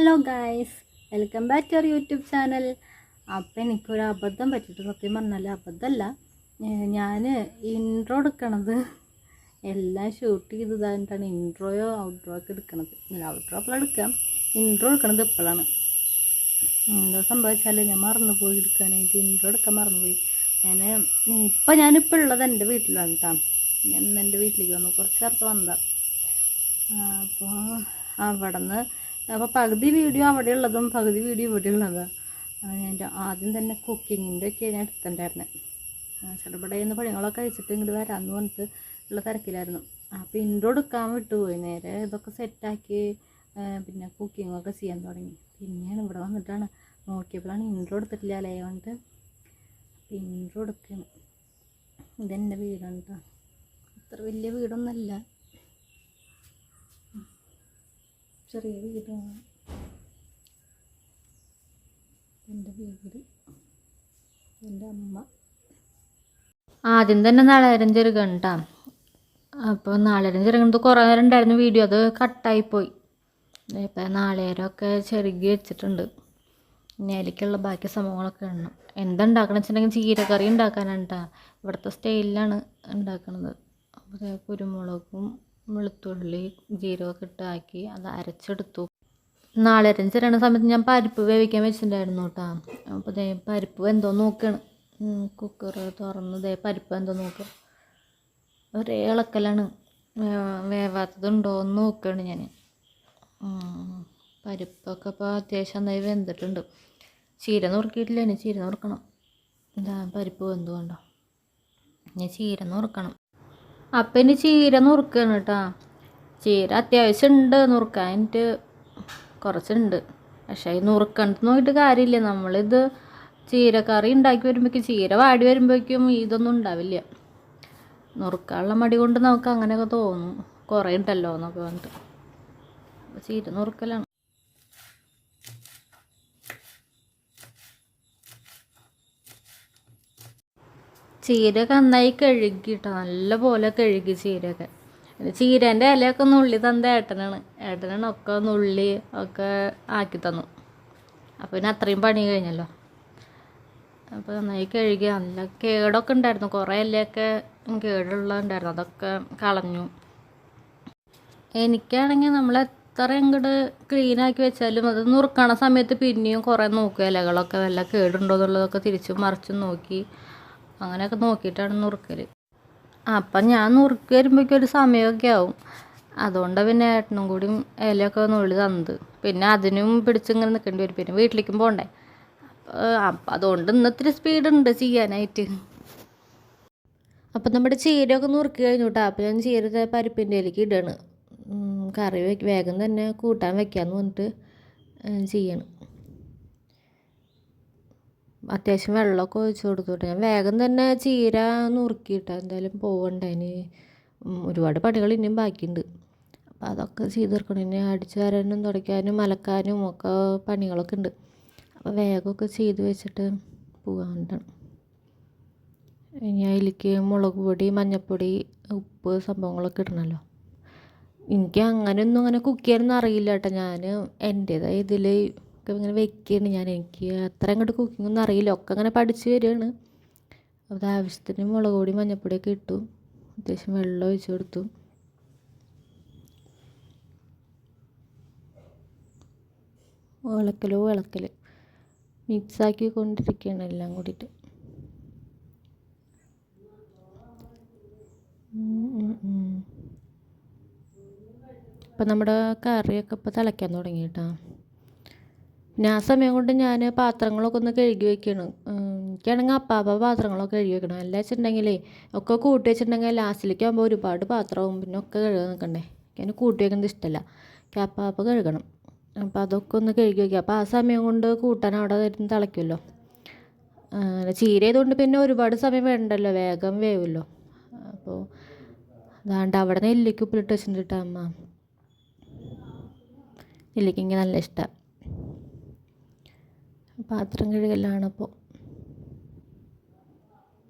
Hello guys, welcome back to our YouTube channel. അപ്പം എനിക്കൊരു അബദ്ധം പറ്റിയിട്ട്, സത്യം പറഞ്ഞാൽ അബദ്ധമല്ല, ഞാൻ ഇൻട്രോ എടുക്കണത് എല്ലാം ഷൂട്ട് ചെയ്തതായിട്ടാണ് ഇൻട്രോയോ ഔട്ട്രോ ഒക്കെ എടുക്കണത്. ഔട്ട്രോ അപ്പോൾ എടുക്കാം, ഇൻട്രോ എടുക്കണത് ഇപ്പോഴാണ്. എന്താ സംഭവിച്ചാൽ ഞാൻ മറന്നുപോയി എടുക്കാനായിട്ട്, ഇൻട്രോ എടുക്കാൻ മറന്നുപോയി. ഞാനിപ്പോൾ ഉള്ളത് എൻ്റെ വീട്ടിലാണ് കേട്ടോ. ഞാൻ എൻ്റെ വീട്ടിലേക്ക് വന്നു, കുറച്ച് നേരത്തെ വന്നതാണ്. അപ്പോൾ അവിടെ നിന്ന് പകുതി വീഡിയോ അവിടെ ഉള്ളതും പകുതി വീഡിയോ ഇവിടെ ഉള്ളതാണ്. എൻ്റെ ആദ്യം തന്നെ കുക്കിങ്ങിൻ്റെ ഒക്കെ ഞാൻ എടുത്തിട്ടുണ്ടായിരുന്നത്. ചെറുപടയുന്ന പഴങ്ങളൊക്കെ കഴിച്ചിട്ട് ഇങ്ങോട്ട് വരാമെന്ന് പറഞ്ഞിട്ട് ഉള്ള തിരക്കിലായിരുന്നു. അപ്പോൾ ഇൻട്രോ എടുക്കാൻ വിട്ടുപോയി. നേരെ ഇതൊക്കെ സെറ്റാക്കി പിന്നെ കുക്കിങ്ങൊക്കെ ചെയ്യാൻ തുടങ്ങി. പിന്നെയാണ് ഇവിടെ വന്നിട്ടാണ് നോക്കിയപ്പോഴാണ് ഇൻട്രോ എടുത്തിട്ടില്ല അല്ലേ പറഞ്ഞിട്ട് ഇൻട്രോ എടുക്കുകയാണ്. ഇതെൻ്റെ വീടാണ് കേട്ടോ. അത്ര വലിയ വീടൊന്നുമല്ല, ചെറിയ വീടാണ്. എൻ്റെ വീട്, എൻ്റെ അമ്മ. ആദ്യം തന്നെ നാളേരം ചെറുകണം കേട്ടോ. അപ്പോൾ നാളേരം ചെറുകണത് കുറേ നേരം ഉണ്ടായിരുന്നു വീഡിയോ, അത് കട്ടായിപ്പോയി. ഇപ്പം നാളേരമൊക്കെ ചെറുകി വെച്ചിട്ടുണ്ട്. ഇനി അതിലേക്കുള്ള ബാക്കി സംഭവങ്ങളൊക്കെ ഇടണം. എന്തുണ്ടാക്കണം വെച്ചിട്ടുണ്ടെങ്കിൽ ചീരക്കറി ഉണ്ടാക്കാനാണ് കേട്ടോ. ഇവിടുത്തെ സ്റ്റൈലിലാണ് ഉണ്ടാക്കണത്. അപ്പോൾ കുരുമുളകും വെളുത്തുള്ളി ജീരകമൊക്കെ ഇട്ടാക്കി അത് അരച്ചെടുത്തു. നാളേരം ചെറിയ സമയത്ത് ഞാൻ പരിപ്പ് വേവിക്കാൻ വെച്ചിട്ടുണ്ടായിരുന്നു കേട്ടോ. അപ്പോൾ പരിപ്പ് എന്തോ നോക്കുകയാണ്. കുക്കർ തുറന്ന് പരിപ്പ് എന്തോ നോക്കുക, ഒരേ ഇളക്കലാണ്. വേവാത്തതുണ്ടോ എന്ന് നോക്കുകയാണ് ഞാൻ. പരിപ്പൊക്കെ ഇപ്പോൾ അത്യാവശ്യം നന്നായി വെന്തിട്ടുണ്ട്. ചീര നുറുക്കിയിട്ടില്ല, ഇനി ചീര നുറുക്കണം. എന്താ പരിപ്പ് വെന്തു കൊണ്ടോ, ഇനി ചീര നുറുക്കണം. അപ്പം ഇനി ചീര നുറുക്കുകയാണ് കേട്ടോ. ചീര അത്യാവശ്യം ഉണ്ട്, നുറുക്കാനായിട്ട് കുറച്ചുണ്ട്. പക്ഷേ ഈ നുറുക്കണത് നോക്കിയിട്ട് കാര്യമില്ല. നമ്മളിത് ചീരക്കറി ഉണ്ടാക്കി വരുമ്പോഴേക്കും, ചീര വാടി വരുമ്പോഴേക്കും ഇതൊന്നും ഉണ്ടാവില്ല. നുറുക്കാനുള്ള മടി കൊണ്ട് നമുക്ക് അങ്ങനെയൊക്കെ തോന്നും, കുറേ ഉണ്ടല്ലോ എന്നൊക്കെ പറഞ്ഞിട്ട്. അപ്പോൾ ചീര നുറുക്കലാണ്. ചീരയൊക്കെ നന്നായി കഴുകിട്ടോ, നല്ലപോലെ കഴുകി ചീരയൊക്കെ. ചീരേൻ്റെ ഇലയൊക്കെ നുള്ളി തന്ന ഏട്ടനാണ് ഒക്കെ നുള്ളി ഒക്കെ ആക്കി തന്നു. അപ്പോൾ പിന്നെ അത്രയും പണി കഴിഞ്ഞല്ലോ. അപ്പോൾ നന്നായി കഴുകി. നല്ല കേടൊക്കെ ഉണ്ടായിരുന്നു, കുറേ ഇലയൊക്കെ കേടുള്ള ഉണ്ടായിരുന്നു, അതൊക്കെ കളഞ്ഞു. എനിക്കാണെങ്കിൽ നമ്മൾ എത്ര അങ്ങോട്ട് ക്ലീനാക്കി വെച്ചാലും അത് നുറുക്കണ സമയത്ത് പിന്നെയും കുറേ നോക്കുക, ഇലകളൊക്കെ വല്ല കേടുണ്ടോ എന്നുള്ളതൊക്കെ തിരിച്ചും മറിച്ചും നോക്കി അങ്ങനെയൊക്കെ നോക്കിയിട്ടാണ് നുറുക്കൽ. അപ്പം ഞാൻ നുറുക്കി വരുമ്പോഴേക്കും ഒരു സമയമൊക്കെ ആവും. അതുകൊണ്ടാണ് പിന്നെ ഏട്ടനും കൂടി ഇലയൊക്കെ നുള്ളി തന്നത്. പിന്നെ അതിനും പിടിച്ചിങ്ങനെ നിൽക്കേണ്ടി വരും, പിന്നെ വീട്ടിലേക്കും പോകണ്ടേ. അപ്പം അതുകൊണ്ട് ഇന്നത്തിരി സ്പീഡുണ്ട് ചെയ്യാനായിട്ട്. അപ്പം നമ്മുടെ ചീരയൊക്കെ നുറുക്കി കഴിഞ്ഞു കേട്ടോ. അപ്പം ഞാൻ ചീര പരിപ്പിൻ്റെ ഇലയ്ക്ക് ഇടണം. കറി വേഗം തന്നെ കൂട്ടാൻ വെക്കാമെന്ന് പറഞ്ഞിട്ട് ചെയ്യണം. അത്യാവശ്യം വെള്ളമൊക്കെ ഒഴിച്ച് കൊടുത്തോട്ടെ. ഞാൻ വേഗം തന്നെ ചീര നുറുക്കിയിട്ടാണ്, എന്തായാലും പോകണ്ടതിന് ഒരുപാട് പണികൾ ഇനിയും ബാക്കിയുണ്ട്. അപ്പോൾ അതൊക്കെ ചെയ്ത് തീർക്കണം. ഇനി അടിച്ചു വാരാനും തുടയ്ക്കാനും അലക്കാനും ഒക്കെ പണികളൊക്കെ ഉണ്ട്. അപ്പോൾ വേഗമൊക്കെ ചെയ്ത് വെച്ചിട്ട് പോകാനാണ്. ഇനി അതിലേക്ക് മുളക് പൊടി, മഞ്ഞൾപ്പൊടി, ഉപ്പ് സംഭവങ്ങളൊക്കെ ഇടണമല്ലോ. എനിക്ക് അങ്ങനെ കുക്ക് ചെയ്യാനൊന്നും അറിയില്ല കേട്ടോ. ഞാൻ എൻ്റേതായ ഇതിൽ ഒക്കെ ഇങ്ങനെ വെക്കുകയാണ് ഞാൻ. എനിക്ക് അത്ര അങ്ങോട്ട് കുക്കിങ്ങൊന്നും അറിയില്ല, ഒക്കെ അങ്ങനെ പഠിച്ച് വരികയാണ്. അത് ആവശ്യത്തിന് മുളക് പൊടി മഞ്ഞൾപ്പൊടിയൊക്കെ ഇട്ടു, അത്യാവശ്യം വെള്ളം ഒഴിച്ച് കൊടുത്തു. ഇളക്കൽ മിക്സാക്കി കൊണ്ടിരിക്കുകയാണ് എല്ലാം കൂടിയിട്ട്. ഇപ്പം നമ്മുടെ കറിയൊക്കെ ഇപ്പോൾ തിളയ്ക്കാൻ തുടങ്ങി കേട്ടോ. പിന്നെ ആ സമയം കൊണ്ട് ഞാൻ പാത്രങ്ങളൊക്കെ ഒന്ന് കഴുകി വയ്ക്കണം. എനിക്കാണെങ്കിൽ അപ്പാപ്പ പാത്രങ്ങളൊക്കെ കഴുകി വെക്കണം. എല്ലാം വെച്ചിട്ടുണ്ടെങ്കിലേ ഒക്കെ കൂട്ടി വെച്ചിട്ടുണ്ടെങ്കിൽ ലാസ്റ്റിലേക്ക് ആകുമ്പോൾ ഒരുപാട് പാത്രവും പിന്നെ ഒക്കെ കഴുകാൻ നിൽക്കണ്ടേ. എനിക്ക് കൂട്ടി വയ്ക്കുന്നത് ഇഷ്ടമല്ല, എനിക്ക് അപ്പാപ്പ കഴുകണം. അപ്പോൾ അതൊക്കെ ഒന്ന് കഴുകി വയ്ക്കുക. അപ്പോൾ ആ സമയം കൊണ്ട് കൂട്ടാൻ അവിടെ ഇരുന്ന് തിളയ്ക്കുമല്ലോ. ചീര ആയതുകൊണ്ട് പിന്നെ ഒരുപാട് സമയം വേണ്ടല്ലോ, വേഗം വേവുമല്ലോ. അപ്പോൾ അതാണ്ട് അവിടെ നെല്ലിക്ക ഉപ്പിലിട്ട് വെച്ചിട്ടുണ്ട് കേട്ടോ അമ്മ. നെല്ലിക്ക എനിക്ക് നല്ല ഇഷ്ടമാണ്. പാത്രം കഴുകലാണപ്പോൾ.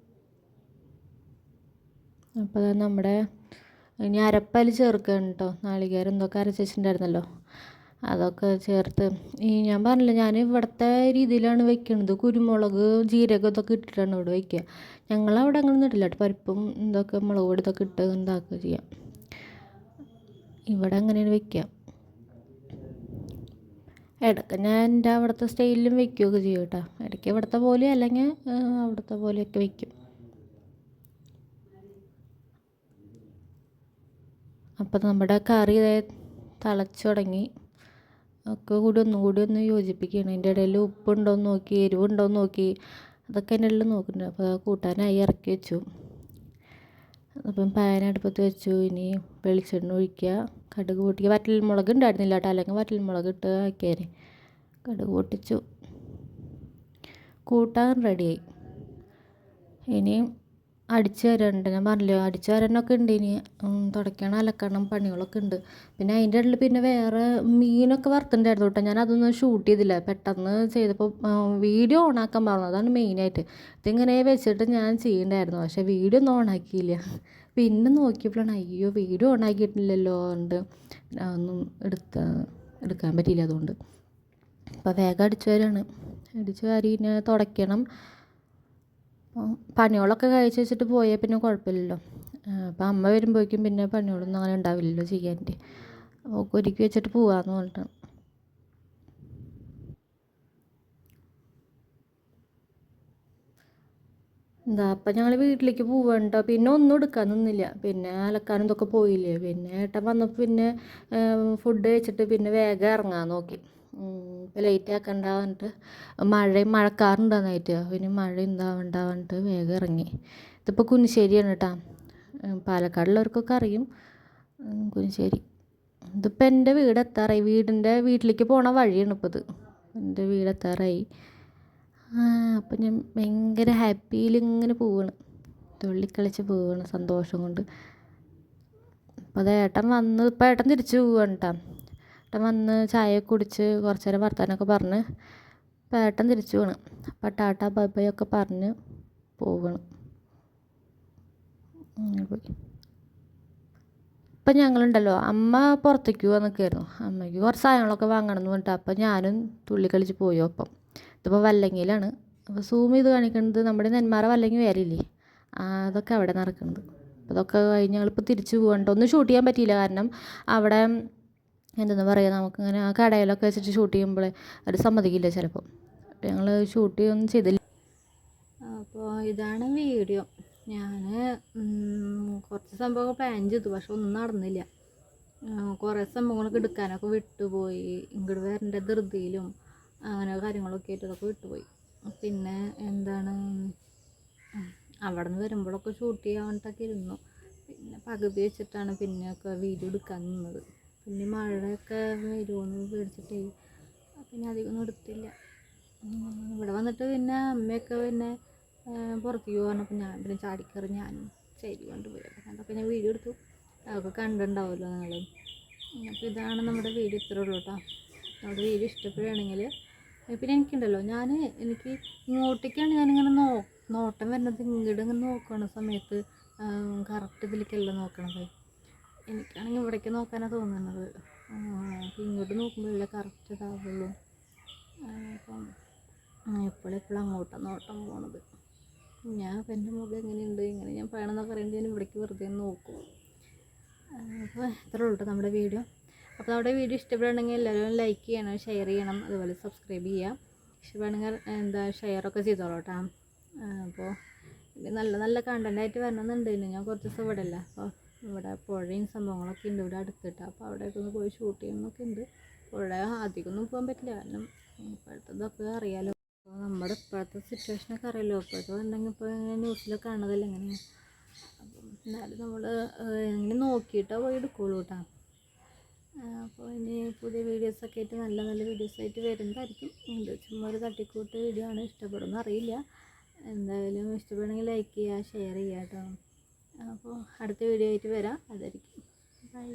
അപ്പോൾ നമ്മുടെ ഇനി അരപ്പല് ചേർക്കുകയാണ് കേട്ടോ. നാളികേരം എന്തൊക്കെ അരച്ച് വെച്ചിട്ടുണ്ടായിരുന്നല്ലോ, അതൊക്കെ ചേർത്ത് ഞാൻ പറഞ്ഞില്ല, ഞാൻ ഇവിടുത്തെ രീതിയിലാണ് വെക്കുന്നത്. കുരുമുളക്, ജീരകം ഇതൊക്കെ ഇട്ടിട്ടാണ് ഇവിടെ വയ്ക്കുക. ഞങ്ങളവിടെ അങ്ങനെ ഇടില്ല കേട്ടോ. പരിപ്പും ഇതൊക്കെ മുളക് പൊടി ഇതൊക്കെ ഇട്ട് എന്താക്കുക ചെയ്യാം. ഇവിടെ അങ്ങനെയാണ് വയ്ക്കുക. ഇടയ്ക്ക് ഞാൻ എൻ്റെ അവിടുത്തെ സ്റ്റൈലിലും വയ്ക്കുകയൊക്കെ ചെയ്യും കേട്ടോ. ഇടയ്ക്ക് ഇവിടുത്തെ പോലെ അല്ലെങ്കിൽ അവിടുത്തെ പോലെയൊക്കെ വയ്ക്കും. അപ്പം നമ്മുടെ കറി തിളച്ച് തുടങ്ങി. ഒക്കെ കൂടി ഒന്ന് യോജിപ്പിക്കുകയാണ്. അതിൻ്റെ ഇടയിൽ ഉപ്പുണ്ടോയെന്ന് നോക്കി, എരിവുണ്ടോയെന്ന് നോക്കി, അതൊക്കെ എൻ്റെ ഉള്ളിൽ നോക്കുന്നുണ്ട്. അപ്പോൾ കൂട്ടാനായി ഇറക്കി വെച്ചു. അപ്പം പാൻ അടുപ്പത്ത് വെച്ചു. ഇനി വെളിച്ചെണ്ണ ഒഴിക്കുക, കടുക് പൊട്ടിക്കുക. വറ്റൽമുളക് ഉണ്ടായിരുന്നില്ല കേട്ടോ, അല്ലെങ്കിൽ വറ്റൽമുളക് ഇട്ട് ആക്കിയേനെ. കടുക് പൊട്ടിച്ചു. കൂട്ടാൻ റെഡിയായി. ഇനി അടിച്ചു വരാനുണ്ട്. ഞാൻ പറഞ്ഞില്ലേ, അടിച്ചു വരാനൊക്കെ ഉണ്ട്. ഇനി തുടയ്ക്കണം, അലക്കണം, പണികളൊക്കെ ഉണ്ട്. പിന്നെ അതിൻ്റെ ഇടയിൽ പിന്നെ വേറെ മീനൊക്കെ വറുത്തിട്ടുണ്ടായിരുന്നു കേട്ടോ. ഞാൻ അതൊന്നും ഷൂട്ട് ചെയ്തില്ല. പെട്ടെന്ന് ചെയ്തപ്പോൾ വീഡിയോ ഓണാക്കാൻ പറഞ്ഞു. അതാണ് മെയിനായിട്ട്. ഇതിങ്ങനെ വെച്ചിട്ട് ഞാൻ ചെയ്യണ്ടായിരുന്നു, പക്ഷേ വീഡിയോ ഒന്നും ഓണാക്കിയില്ല. പിന്നെ നോക്കിയപ്പോഴാണ് അയ്യോ വീഡിയോ ഓണാക്കിയിട്ടില്ലല്ലോ. അതുകൊണ്ട് ഒന്നും എടുക്കാൻ പറ്റിയില്ല. അതുകൊണ്ട് അപ്പോൾ വേഗം അടിച്ചു വരാണ്. അടിച്ചു വാരി പിന്നെ തുടയ്ക്കണം. പണികളൊക്കെ കഴിച്ച് വെച്ചിട്ട് പോയാൽ പിന്നെ കുഴപ്പമില്ലല്ലോ. അപ്പം അമ്മ വരുമ്പോഴേക്കും പിന്നെ പണികളൊന്നും അങ്ങനെ ഉണ്ടാവില്ലല്ലോ ചെയ്യാനായിട്ട്. അപ്പോൾ ഒരുക്കി വെച്ചിട്ട് പോവാമെന്ന് പറഞ്ഞിട്ടാണ്. അപ്പം ഞങ്ങൾ വീട്ടിലേക്ക് പോവണ്ട. പിന്നെ ഒന്നും എടുക്കാൻ നിന്നില്ല. പിന്നെ അലക്കാനും ഇതൊക്കെ പോയില്ലേ. പിന്നെ ഏട്ടൻ വന്നപ്പോൾ പിന്നെ ഫുഡ് കഴിച്ചിട്ട് പിന്നെ വേഗം ഇറങ്ങാൻ നോക്കി. ലേറ്റ് ആക്കണ്ട പറഞ്ഞിട്ട്. മഴക്കാറുണ്ടാകുന്നായിട്ട് പിന്നെ മഴ ഉണ്ടാവണ്ട വേഗം ഇറങ്ങി. ഇതിപ്പോൾ കുനിശ്ശേരിയാണ് കേട്ടോ. പാലക്കാടുള്ളവർക്കൊക്കെ അറിയും കുനിശ്ശേരി. ഇതിപ്പോൾ എൻ്റെ വീടെത്താറായി. വീട്ടിലേക്ക് പോണ വഴിയാണ് ഇപ്പോൾ ഇത്. എൻ്റെ വീടെത്താറായി. അപ്പം ഞാൻ ഭയങ്കര ഹാപ്പിയിൽ ഇങ്ങനെ പോവുകയാണ്, തുള്ളിക്കളിച്ച് പോവുകയാണ് സന്തോഷം കൊണ്ട്. അപ്പോൾ അത് ഏട്ടൻ വന്ന്, ഇപ്പോൾ ഏട്ടൻ തിരിച്ച് പോവുകയാണ് കേട്ടോ. ഏട്ടൻ വന്ന് ചായ കുടിച്ച് കുറച്ച് നേരം വർത്താനമൊക്കെ പറഞ്ഞ് ഇപ്പോൾ ഏട്ടൻ തിരിച്ചു പോവാണ്. അപ്പോൾ ടാറ്റ ബൈ ബൈ ഒക്കെ പറഞ്ഞ് പോവുകയാണ്. പോയി. ഇപ്പം ഞങ്ങളുണ്ടല്ലോ, അമ്മ പുറത്തേക്ക് പോകാൻ നിൽക്കുമായിരുന്നു. അമ്മയ്ക്ക് കുറച്ച് സാധനങ്ങളൊക്കെ വാങ്ങണം എന്ന് പറഞ്ഞിട്ട്. അപ്പം ഞാനും തുള്ളിക്കളിച്ച് പോയി. ഒപ്പം ഇതിപ്പോൾ വല്ലങ്ങിയിലാണ്. അപ്പോൾ സൂം ചെയ്ത് കാണിക്കുന്നത് നമ്മുടെ നെന്മാറ വല്ലങ്ങി വേലില്ലേ, അതൊക്കെ അവിടെ നടക്കുന്നത്. അപ്പോൾ അതൊക്കെ കഴിഞ്ഞ് ഞങ്ങളിപ്പോൾ തിരിച്ച് പോകണ്ട. ഒന്നും ഷൂട്ട് ചെയ്യാൻ പറ്റിയില്ല, കാരണം അവിടെ എന്തെന്ന് പറയുക, നമുക്കിങ്ങനെ ആ കടയിലൊക്കെ വെച്ചിട്ട് ഷൂട്ട് ചെയ്യുമ്പോൾ അത് സമ്മതിക്കില്ല ചിലപ്പോൾ. അപ്പോൾ ഞങ്ങൾ ഷൂട്ട് ചെയ്യൊന്നും ചെയ്തില്ല. അപ്പോൾ ഇതാണ് വീഡിയോ. ഞാൻ കുറച്ച് സംഭവങ്ങൾ പ്ലാൻ ചെയ്തു, പക്ഷെ ഒന്നും നടന്നില്ല. കുറേ സംഭവങ്ങളൊക്കെ എടുക്കാനൊക്കെ വിട്ടുപോയി. ഇങ്ങോട്ട് വരേണ്ട ധൃതിയിലും അങ്ങനെ കാര്യങ്ങളൊക്കെ ആയിട്ട് അതൊക്കെ വിട്ടുപോയി. പിന്നെ എന്താണ്, അവിടെ നിന്ന് വരുമ്പോഴൊക്കെ ഷൂട്ട് ചെയ്യാൻ വേണ്ടിയിട്ടൊക്കെ ഇരുന്നു. പിന്നെ പകുതി വെച്ചിട്ടാണ് പിന്നെയൊക്കെ വീഡിയോ എടുക്കാൻ നിന്നത്. പിന്നെ മഴയൊക്കെ വരുമെന്ന് പേടിച്ചിട്ടേ പിന്നെ അധികമൊന്നും എടുത്തില്ല. ഇവിടെ വന്നിട്ട് പിന്നെ അമ്മയൊക്കെ പിന്നെ പുറത്തേക്ക് പറഞ്ഞപ്പോൾ ഞാൻ പിന്നെ ചാടിക്കയറി ഞാനും ശരി കൊണ്ടുപോയി. അപ്പം അതൊക്കെ ഞാൻ വീഡിയോ എടുത്തു. അതൊക്കെ കണ്ടിട്ടുണ്ടാവുമല്ലോ നിങ്ങൾ. അപ്പോൾ ഇതാണ് നമ്മുടെ വീഡിയോ. ഇത്രേ ഉള്ളൂ കേട്ടോ. നമ്മുടെ വീഡിയോ ഇഷ്ടപ്പെടുകയാണെങ്കിൽ പിന്നെ എനിക്കുണ്ടല്ലോ, എനിക്ക് ഇങ്ങോട്ടേക്കാണ് ഞാനിങ്ങനെ നോട്ടം വരുന്നത്. ഇങ്ങോട്ട് ഇങ്ങനെ നോക്കണ സമയത്ത് കറക്റ്റ് ഇതിലേക്കല്ല നോക്കണത്. എനിക്കാണെങ്കിൽ ഇവിടേക്ക് നോക്കാനാണ് തോന്നുന്നത്. അപ്പോൾ ഇങ്ങോട്ട് നോക്കുമ്പോഴല്ലേ കറക്റ്റ് ഇതാവുള്ളൂ. അപ്പം എപ്പോഴെപ്പോഴും അങ്ങോട്ടാണ് നോട്ടം പോണത്. ഞാൻ അപ്പം എൻ്റെ മുഖം എങ്ങനെയുണ്ട്, ഇങ്ങനെ ഞാൻ പറയണമെന്നൊക്കെ അറിയുമ്പോൾ ഞാൻ ഇവിടേക്ക് വെറുതെ നോക്കും. അപ്പോൾ ഇത്രേ ഉള്ളൂ നമ്മുടെ വീഡിയോ. അപ്പോൾ നമ്മുടെ വീഡിയോ ഇഷ്ടപ്പെടുകയാണെങ്കിൽ എല്ലാവരും ലൈക്ക് ചെയ്യണം, ഷെയർ ചെയ്യണം, അതുപോലെ സബ്സ്ക്രൈബ് ചെയ്യുക. ഇഷ്ടപ്പെടുകയാണെങ്കിൽ ഷെയറൊക്കെ ചെയ്തോളൂ കേട്ടോ. അപ്പോൾ നല്ല നല്ല കണ്ടൻറ്റായിട്ട് വരണമെന്നുണ്ടായിരുന്നു. ഞാൻ കുറച്ച് ദിവസം ഇവിടെ അല്ല. അപ്പോൾ ഇവിടെ പുഴയും സംഭവങ്ങളൊക്കെ ഉണ്ട് ഇവിടെ അടുത്തിട്ട്. അപ്പോൾ അവിടേക്ക് ഒന്ന് പോയി ഷൂട്ട് ചെയ്യണമെന്നൊക്കെ ഉണ്ട്. പുഴ അധികമൊന്നും പോകാൻ പറ്റില്ല, കാരണം ഇപ്പോഴത്തെ ഇതൊക്കെ അറിയാലോ. അപ്പോൾ നമ്മുടെ ഇപ്പോഴത്തെ സിറ്റുവേഷനൊക്കെ അറിയാലോ. ഇപ്പോഴത്തെ ഉണ്ടെങ്കിൽ ഇപ്പോൾ ഇങ്ങനെ ന്യൂസിലൊക്കെ കാണുന്നതല്ല എങ്ങനെയാണ്. അപ്പം എന്നാലും നമ്മൾ എങ്ങനെ നോക്കിയിട്ടാണ് പോയി എടുക്കുള്ളൂ കേട്ടോ. അപ്പോൾ ഇനി പുതിയ വീഡിയോസൊക്കെ ആയിട്ട് നല്ല നല്ല വീഡിയോസായിട്ട് വരുന്നതായിരിക്കും. ഇത് ചുമ്മാ ഒരു തട്ടിക്കൂട്ട് വീഡിയോ ആണ്. ഇഷ്ടപ്പെടുമെന്ന് അറിയില്ല. എന്തായാലും ഇഷ്ടപ്പെടുമെങ്കിൽ ലൈക്ക് ചെയ്യുക, ഷെയർ ചെയ്യുക കേട്ടോ. അപ്പോൾ അടുത്ത വീഡിയോ ആയിട്ട് വരാം. അതായിരിക്കും. ബൈ.